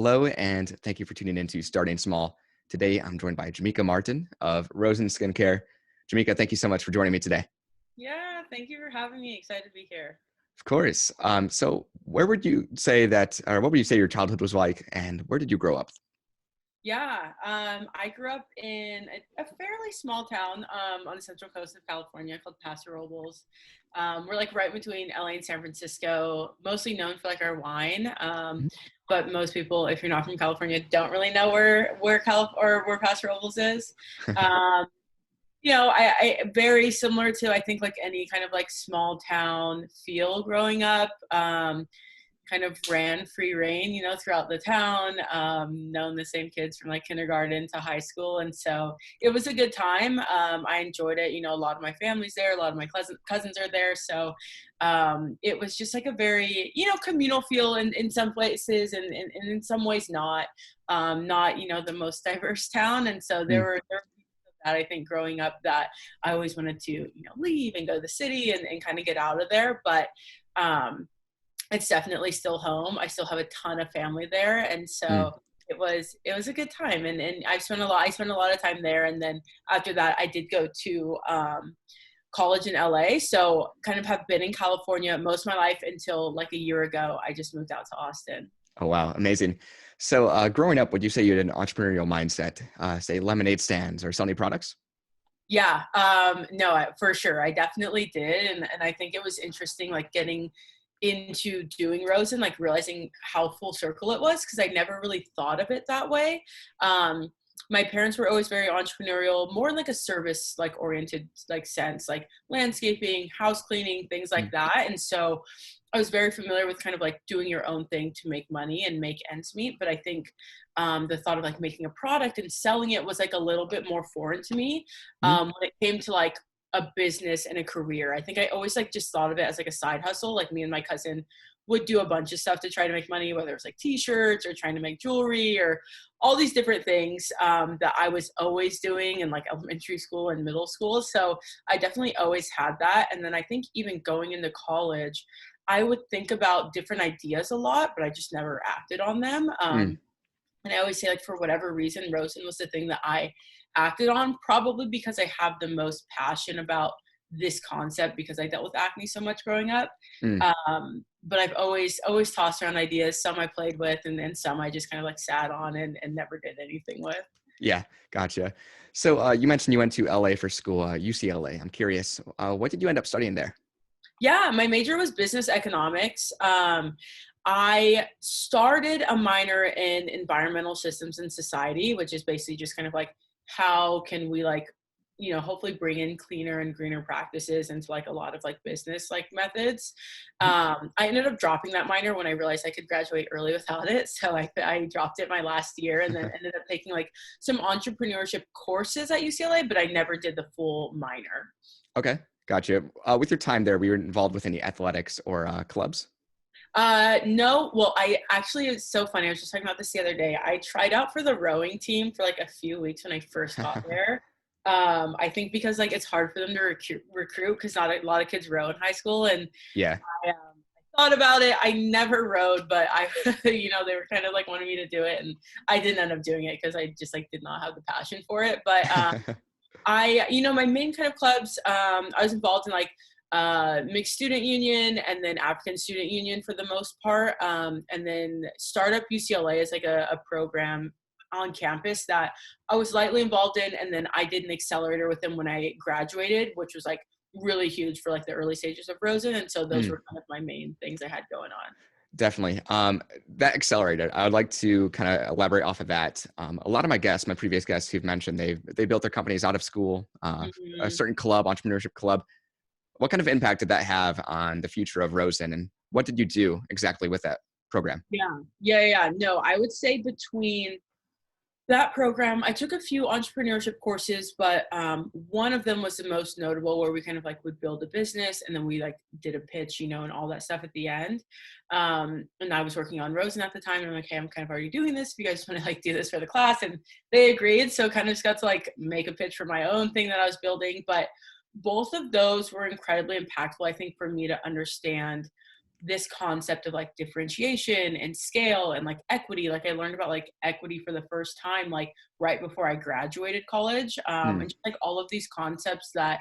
Hello, and thank you for tuning in to Starting Small. Today, I'm joined by Jamika Martin of ROSEN Skincare. Jamika, thank you so much for joining me today. Yeah, thank you for having me. Excited to be here. Of course. So where would you say that, or what would you say your childhood was like, and where did you grow up? Yeah, I grew up in a fairly small town on the central coast of California called Paso Robles. We're like right between LA and San Francisco, mostly known for like our wine. But most people, if you're not from California, don't really know where Paso Robles is. Um, I very similar to I think like any kind of like small town feel growing up. Kind of ran free reign, throughout the town, known the same kids from like kindergarten to high school. And so it was a good time. I enjoyed it. A lot of my family's there. A lot of my cousins are there. So it was just like a very, communal feel in some places and in some ways not, the most diverse town. And so there were pieces of that I think growing up that I always wanted to, leave and go to the city and kind of get out of there. But, it's definitely still home. I still have a ton of family there. And Mm. so it was a good time. And I spent a lot of time there. And then after that, I did go to college in LA. So kind of have been in California most of my life until like a year ago. I just moved out to Austin. Oh, wow. Amazing. So growing up, would you say you had an entrepreneurial mindset, say lemonade stands or selling products? Yeah, no, for sure. I definitely did. And I think it was interesting, like getting into doing Rosen, like realizing how full circle it was, because I never really thought of it that way. Um, my parents were always very entrepreneurial, more in like a service like oriented like sense, like landscaping, house cleaning, things like Mm. that. And so I was very familiar with kind of like doing your own thing to make money and make ends meet. But I think the thought of like making a product and selling it was like a little bit more foreign to me Mm. when it came to like a business and a career. I think I always like just thought of it as like a side hustle. Like me and my cousin would do a bunch of stuff to try to make money, whether it's like t-shirts or trying to make jewelry or all these different things that I was always doing in like elementary school and middle school. So I definitely always had that. And then I think even going into college, I would think about different ideas a lot, but I just never acted on them. Mm. And I always say, like, for whatever reason, Rosen was the thing that I acted on, probably because I have the most passion about this concept because I dealt with acne so much growing up. Mm. But I've always tossed around ideas. Some I played with, and then some I just kind of like sat on and never did anything with. Yeah, gotcha. So you mentioned you went to LA for school, UCLA. I'm curious, what did you end up studying there? Yeah, my major was business economics. I started a minor in environmental systems and society, which is basically just kind of like how can we like, hopefully bring in cleaner and greener practices into like a lot of like business like methods. I ended up dropping that minor when I realized I could graduate early without it. So I dropped it my last year and then ended up taking like some entrepreneurship courses at UCLA, but I never did the full minor. Okay, gotcha. With your time there, were you involved with any athletics or clubs? No, well, I actually, it's so funny. I was just talking about this the other day. I tried out for the rowing team for like a few weeks when I first got there. I think because like it's hard for them to recruit because not a lot of kids row in high school. And Yeah. I thought about it. I never rowed, but they were kind of like wanting me to do it. And I didn't end up doing it because I just like did not have the passion for it. But my main kind of clubs, I was involved in like mixed student union and then African student union for the most part. And then Startup UCLA is like a program on campus that I was lightly involved in. And then I did an accelerator with them when I graduated, which was like really huge for like the early stages of Rosen. And so those Mm, were kind of my main things I had going on. definitely. That accelerated. I would like to kind of elaborate off of that. A lot of my guests, my previous guests who've mentioned, they built their companies out of school, a Mhm. certain club, Entrepreneurship Club. What kind of impact did that have on the future of Rosen, and what did you do exactly with that program? Yeah. No, I would say between that program, I took a few entrepreneurship courses, but one of them was the most notable where we kind of like would build a business and then we like did a pitch, and all that stuff at the end. And I was working on Rosen at the time and I'm like, hey, I'm kind of already doing this. If you guys want to like do this for the class, and they agreed. So kind of just got to like make a pitch for my own thing that I was building. But both of those were incredibly impactful, I think, for me to understand this concept of like differentiation and scale and like equity. Like I learned about like equity for the first time, like right before I graduated college. And just like all of these concepts that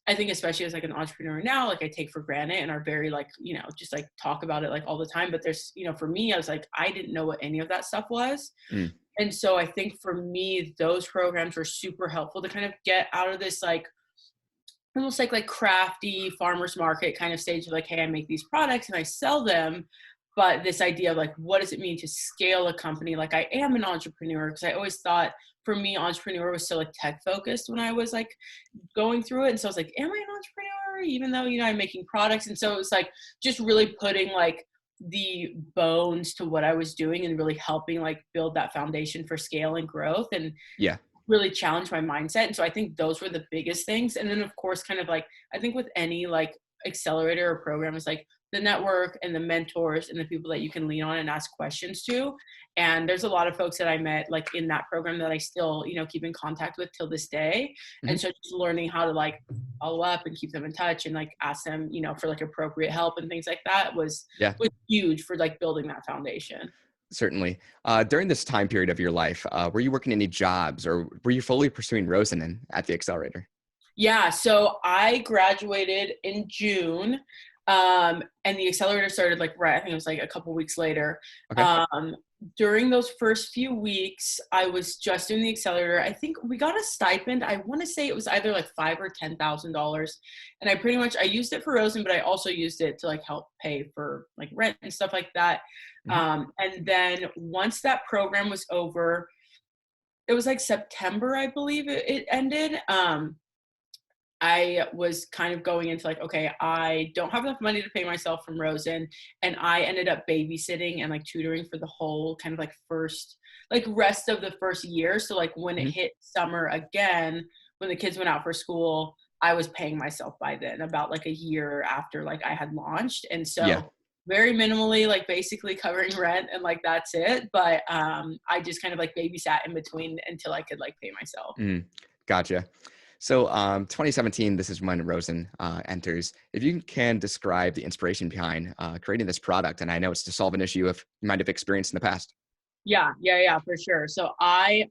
I think, especially as like an entrepreneur now, like I take for granted and are very like, you know, just like talk about it like all the time. But there's, you know, for me, I was like, I didn't know what any of that stuff was. Mm. And so I think for me, those programs were super helpful to kind of get out of this like almost like crafty farmer's market kind of stage of like, hey, I make these products and I sell them. But this idea of like, what does it mean to scale a company? Like I am an entrepreneur, because I always thought for me, entrepreneur was so like tech focused when I was like going through it. And so I was like, am I an entrepreneur? Even though, you know, I'm making products. And so it was like just really putting like the bones to what I was doing and really helping like build that foundation for scale and growth and Yeah. really challenge my mindset. And so I think those were the biggest things. And then of course, kind of like, I think with any like accelerator or program is like the network and the mentors and the people that you can lean on and ask questions to. And there's a lot of folks that I met like in that program that I still, you know, keep in contact with till this day. Mm-hmm. And so just learning how to like follow up and keep them in touch and like ask them, you know, for like appropriate help and things like that was huge for like building that foundation. Certainly. During this time period of your life, were you working any jobs, or were you fully pursuing Rosen at the accelerator? Yeah, so I graduated in June, and the accelerator started like right, I think it was like a couple weeks later. Okay. During those first few weeks, I was just doing the accelerator. I think we got a stipend. I want to say it was either like $5,000 or $10,000, and I used it for Rosen, but I also used it to like help pay for like rent and stuff like that. Mm-hmm. And then once that program was over, it was like September, I believe it ended. I was kind of going into like, okay, I don't have enough money to pay myself from Rosen. And I ended up babysitting and like tutoring for the whole kind of like rest of the first year. So like when it hit summer again, when the kids went out for school, I was paying myself by then, about like a year after like I had launched. And so very minimally, like basically covering rent and like that's it. But I just kind of like babysat in between until I could like pay myself. Gotcha. So 2017, this is when Rosen enters. If you can describe the inspiration behind creating this product, and I know it's to solve an issue you might have experienced in the past. Yeah, for sure. So I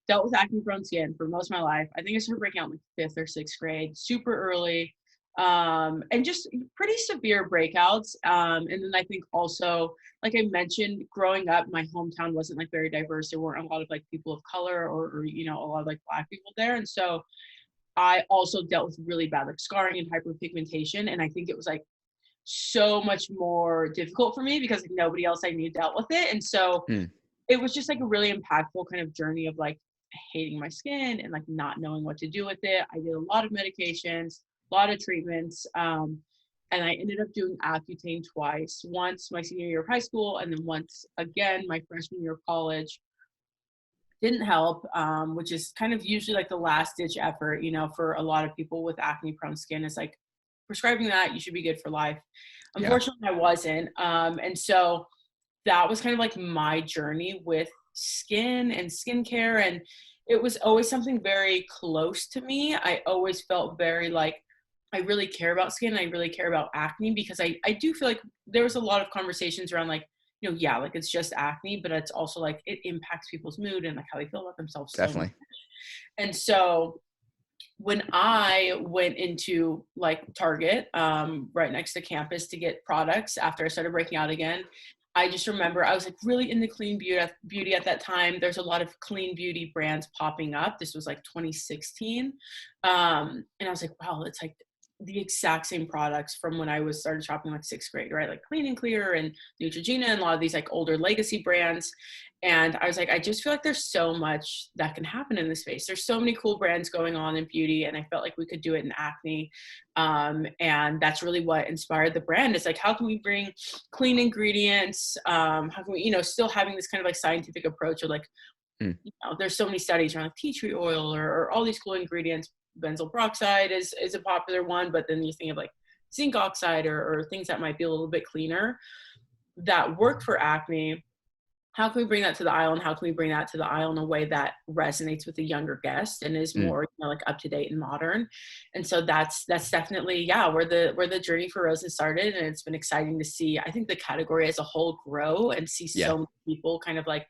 dealt with acne prone skin for most of my life. I think I started breaking out in like fifth or sixth grade, super early, and just pretty severe breakouts. And then I think also, like I mentioned, growing up, my hometown wasn't like very diverse. There weren't a lot of like people of color or you know, a lot of like Black people there. And so I also dealt with really bad like scarring and hyperpigmentation. And I think it was like so much more difficult for me because like, nobody else I knew dealt with it. And so it was just like a really impactful kind of journey of like hating my skin and like not knowing what to do with it. I did a lot of medications, a lot of treatments. And I ended up doing Accutane twice, once my senior year of high school, and then once again, my freshman year of college. Didn't help, which is kind of usually like the last ditch effort, you know, for a lot of people with acne prone skin. Is like prescribing that, you should be good for life. Unfortunately, I wasn't. And so that was kind of like my journey with skin and skincare. And it was always something very close to me. I always felt very like, I really care about skin. I really care about acne because I do feel like there was a lot of conversations around like, you know, yeah, like it's just acne, but it's also like it impacts people's mood and like how they feel about themselves. Definitely. So much. And so when I went into like Target, right next to campus to get products after I started breaking out again, I just remember I was like really into clean beauty at that time. There's a lot of clean beauty brands popping up. This was like 2016. And I was like, wow, it's like the exact same products from when I started shopping like sixth grade, right? Like Clean and Clear and Neutrogena and a lot of these like older legacy brands. And I was like, I just feel like there's so much that can happen in this space. There's so many cool brands going on in beauty. And I felt like we could do it in acne. And that's really what inspired the brand. It's like, how can we bring clean ingredients? How can we, you know, still having this kind of like scientific approach of like, you know, there's so many studies around like tea tree oil or all these cool ingredients. Benzoyl peroxide is a popular one, but then you think of like zinc oxide or things that might be a little bit cleaner that work for acne. how can we bring that to the aisle, and how can we bring that to the aisle in a way that resonates with the younger guest and is Mm, more, like up to date and modern. And so that's definitely, yeah, where the journey for Rosen started. And it's been exciting to see, I think, the category as a whole grow and see yeah. so many people kind of like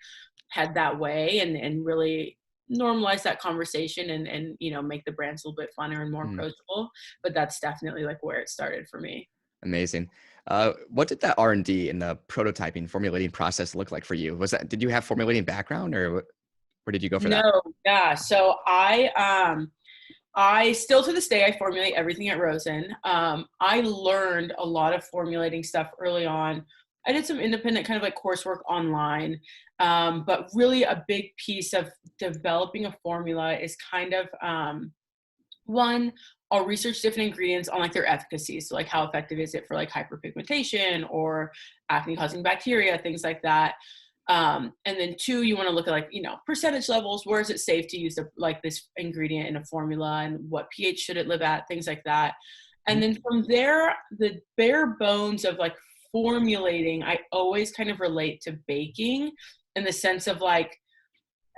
head that way, and really normalize that conversation, and make the brands a little bit funner and more Mm, approachable. But that's definitely like where it started for me. amazing. What did that R&D and the prototyping formulating process look like for you? Did you have formulating background, or where did you go for that? No, yeah. So I still, to this day, I formulate everything at Rosen. I learned a lot of formulating stuff early on. I did some independent kind of like coursework online, but really a big piece of developing a formula is kind of one, I'll research different ingredients on like their efficacy. So like how effective is it for like hyperpigmentation or acne causing bacteria, things like that. And then two, you want to look at like, percentage levels. Where is it safe to use like this ingredient in a formula, and what pH should it live at, things like that. And Mhm. then from there, the bare bones of like formulating, I always kind of relate to baking, in the sense of like,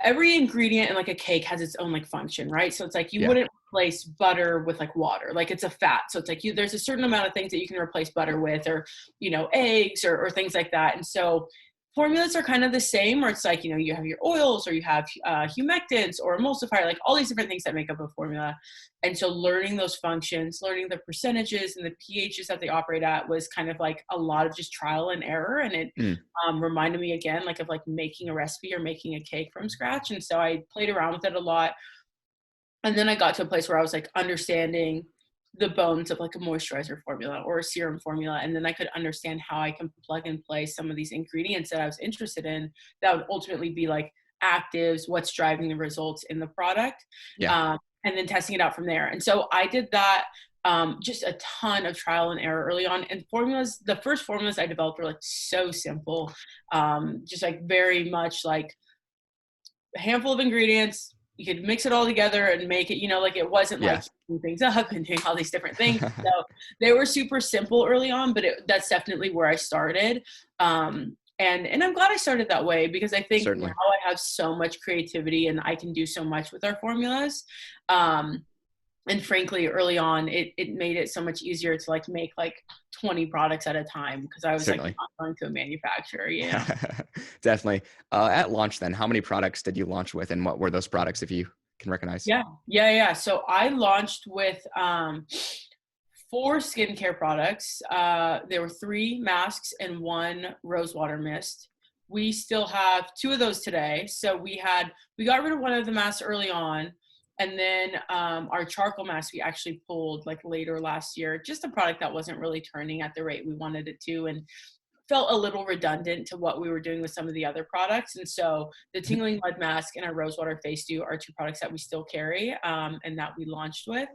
every ingredient in like a cake has its own like function, right? So it's like you Yeah, wouldn't replace butter with like water. Like it's a fat. So it's like there's a certain amount of things that you can replace butter with, or, eggs, or things like that. And so formulas are kind of the same, where it's like, you have your oils, or you have humectants or emulsifier, like all these different things that make up a formula. And so learning those functions, learning the percentages and the pHs that they operate at, was kind of like a lot of just trial and error. And it mm, reminded me again, like of like making a recipe or making a cake from scratch. And so I played around with it a lot. And then I got to a place where I was like understanding the bones of like a moisturizer formula or a serum formula. And then I could understand how I can plug and play some of these ingredients that I was interested in, that would ultimately be like actives, what's driving the results in the product, yeah. um, and then testing it out from there. And so I did that, just a ton of trial and error early on. And formulas, the first formulas I developed were like so simple, just like very much like a handful of ingredients. You could mix it all together and make it, like it wasn't like Yes. heating things up and doing all these different things. So they were super simple early on, but that's definitely where I started. And I'm glad I started that way, because I think now Certainly. I have so much creativity and I can do so much with our formulas. Um, and frankly, early on, it made it so much easier to like make like 20 products at a time, because I was like Certainly. not going to a manufacturer. Definitely. At launch then, how many products did you launch with, and what were those products, if you can recognize? Yeah. So I launched with 4 skincare products. There were 3 masks and 1 rose water mist. We still have 2 of those today. So we got rid of one of the masks early on. And then our charcoal mask we actually pulled like later last year, just a product that wasn't really turning at the rate we wanted it to, and felt a little redundant to what we were doing with some of the other products. And so the Mhm. tingling mud mask and our rosewater face dew are 2 products that we still carry, and that we launched with.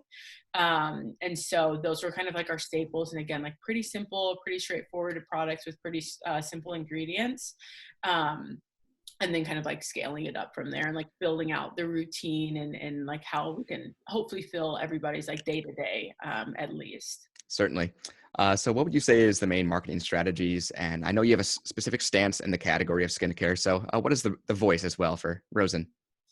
And so those were kind of like our staples. And again, like pretty simple, pretty straightforward products with pretty simple ingredients. And then kind of like scaling it up from there, and like building out the routine, and like how we can hopefully fill everybody's like day to day, at least. Certainly. So what would you say is the main marketing strategies? And I know you have a specific stance in the category of skincare. So what is the voice as well for Rosen?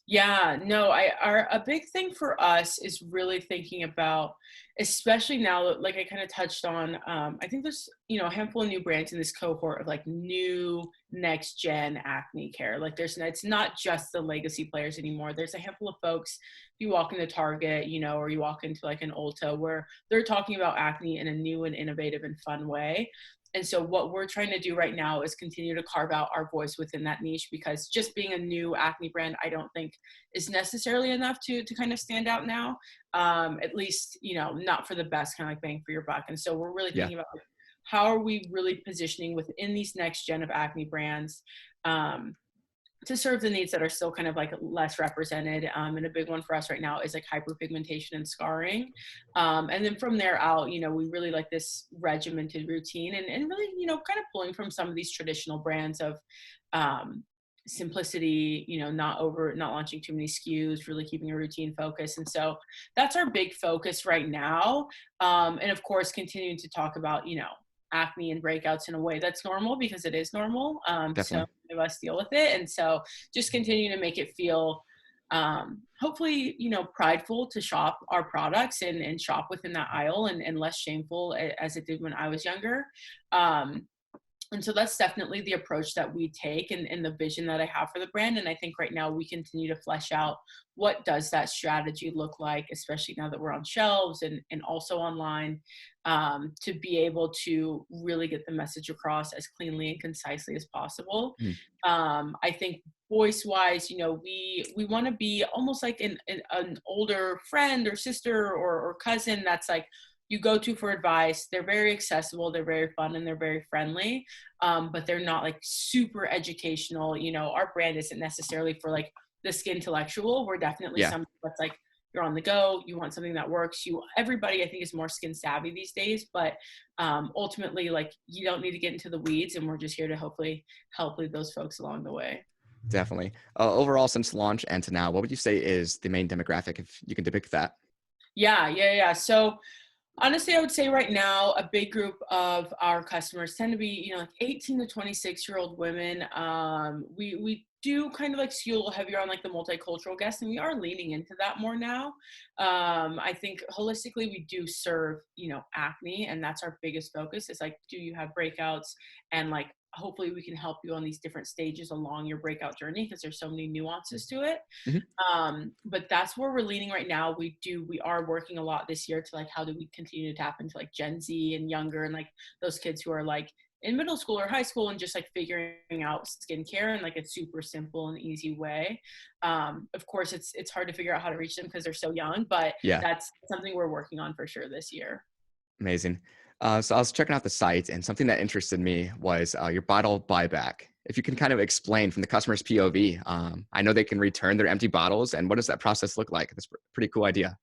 Yeah, no, a big thing for us is really thinking about, especially now, like I kind of touched on, I think there's, a handful of new brands in this cohort of like new next gen acne care. Like it's not just the legacy players anymore. There's a handful of folks, you walk into Target, or you walk into like an Ulta, where they're talking about acne in a new and innovative and fun way. And so what we're trying to do right now is continue to carve out our voice within that niche, because just being a new acne brand, I don't think is necessarily enough to kind of stand out now. At least, not for the best kind of like bang for your buck. And so we're really Yeah, thinking about like, how are we really positioning within these next gen of acne brands, to serve the needs that are still kind of like less represented. And a big one for us right now is like hyperpigmentation and scarring. And then from there out, we really like this regimented routine, and really, kind of pulling from some of these traditional brands of simplicity, not launching too many SKUs, really keeping a routine focus. And so that's our big focus right now. And of course, continuing to talk about, acne and breakouts in a way that's normal, because it is normal. So Definitely. many of us deal with it. And so just continue to make it feel, hopefully, prideful to shop our products and shop within that aisle, and less shameful as it did when I was younger. Um, and so that's definitely the approach that we take, and the vision that I have for the brand. And I think right now we continue to flesh out what does that strategy look like, especially now that we're on shelves and also online, to be able to really get the message across as cleanly and concisely as possible. Mm. I think voice wise, we want to be almost like an older friend or sister or cousin that's like you go to for advice. They're very accessible, they're very fun, and they're very friendly, but they're not like super educational. Our brand isn't necessarily for like the skin intellectual. We're definitely Yeah, something that's like you're on the go, you want something that works. Everybody I think is more skin savvy these days, but ultimately, like, you don't need to get into the weeds, and we're just here to hopefully help lead those folks along the way. definitely. Overall, since launch and to now, what would you say is the main demographic, if you can depict that? Yeah. So honestly, I would say right now, a big group of our customers tend to be, like 18 to 26-year-old women. We do kind of like skew a little heavier on like the multicultural guests, and we are leaning into that more now. I think holistically, we do serve, acne, and that's our biggest focus. Is like, do you have breakouts? And like, hopefully, we can help you on these different stages along your breakout journey, because there's so many nuances to it. Mhm. But that's where we're leaning right now. We are working a lot this year to like, how do we continue to tap into like Gen Z and younger, and like those kids who are like in middle school or high school, and just like figuring out skincare in like a super simple and easy way. Of course, it's hard to figure out how to reach them because they're so young, but Yeah, that's something we're working on for sure this year. amazing. So I was checking out the site, and something that interested me was your bottle buyback. If you can kind of explain from the customer's POV, I know they can return their empty bottles, and what does that process look like? That's a pretty cool idea.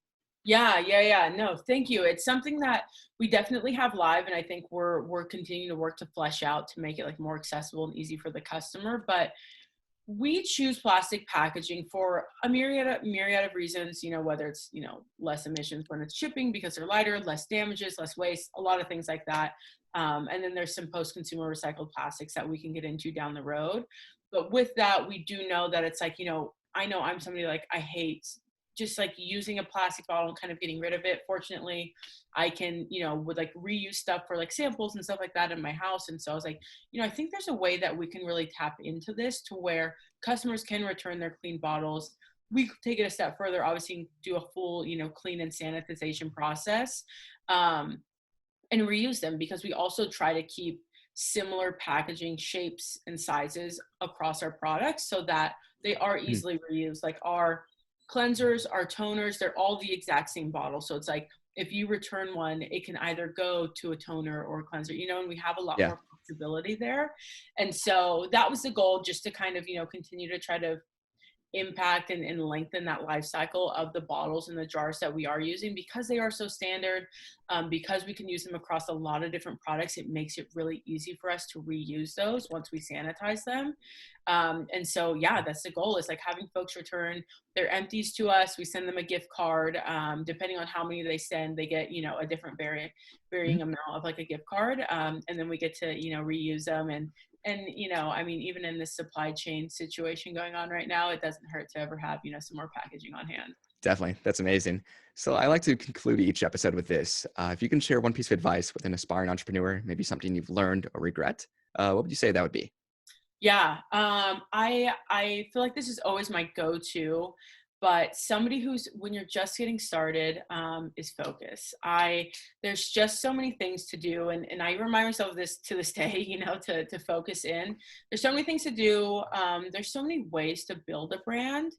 Yeah. No, thank you. It's something that we definitely have live, and I think we're continuing to work to flesh out to make it like more accessible and easy for the customer. But we choose plastic packaging for a myriad of reasons, whether it's, less emissions when it's shipping because they're lighter, less damages, less waste, a lot of things like that. And then there's some post-consumer recycled plastics that we can get into down the road. But with that, we do know that it's like, I know I'm somebody like, I hate just like using a plastic bottle and kind of getting rid of it. Fortunately, I can, would like reuse stuff for like samples and stuff like that in my house. And so I was like, I think there's a way that we can really tap into this to where customers can return their clean bottles. We take it a step further, obviously do a full, clean and sanitization process, and reuse them, because we also try to keep similar packaging shapes and sizes across our products so that they are Mm. easily reused. Like our cleansers, our toners, they're all the exact same bottle. So it's like, if you return one, it can either go to a toner or a cleanser, and we have a lot Yeah. more flexibility there. And so that was the goal, just to kind of, continue to try to impact and lengthen that life cycle of the bottles and the jars that we are using, because they are so standard. Because we can use them across a lot of different products, it makes it really easy for us to reuse those once we sanitize them. And so, yeah, that's the goal, is like having folks return their empties to us. We send them a gift card. Depending on how many they send, they get, a different varying Mhm. amount of like a gift card. And then we get to, reuse them. And I mean, even in this supply chain situation going on right now, it doesn't hurt to ever have, some more packaging on hand. Definitely. That's amazing. So I like to conclude each episode with this. If you can share one piece of advice with an aspiring entrepreneur, maybe something you've learned or regret, what would you say that would be? Yeah, I feel like this is always my go-to, but somebody who's, when you're just getting started, is focus. There's just so many things to do, and I remind myself of this to this day, to focus in. There's so many things to do. There's so many ways to build a brand,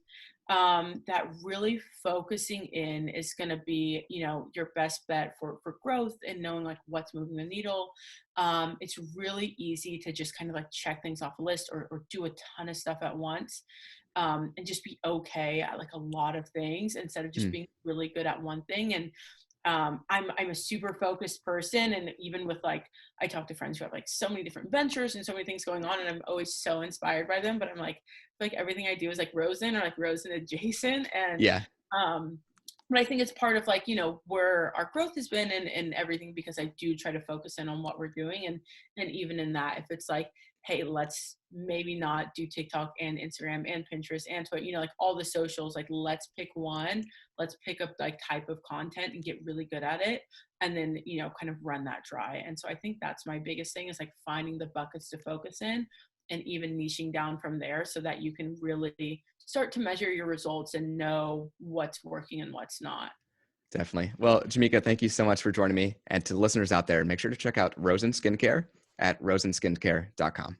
that really focusing in is going to be, your best bet for growth and knowing like what's moving the needle. It's really easy to just kind of like check things off a list, or do a ton of stuff at once, and just be okay at like a lot of things instead of just Mm. being really good at one thing. And I'm a super focused person, and even with like, I talk to friends who have like so many different ventures and so many things going on, and I'm always so inspired by them. But I'm like everything I do is like Rosen or like Rosen adjacent, and Yeah. um, but I think it's part of like, where our growth has been and everything, because I do try to focus in on what we're doing. And even in that, if it's like, hey, let's maybe not do TikTok and Instagram and Pinterest and Twitter, like all the socials, like let's pick one, let's pick up like type of content and get really good at it. And then, kind of run that dry. And so I think that's my biggest thing, is like finding the buckets to focus in and even niching down from there, so that you can really start to measure your results and know what's working and what's not. Definitely. Well, Jamika, thank you so much for joining me. And to the listeners out there, make sure to check out ROSEN Skincare at rosenskincare.com.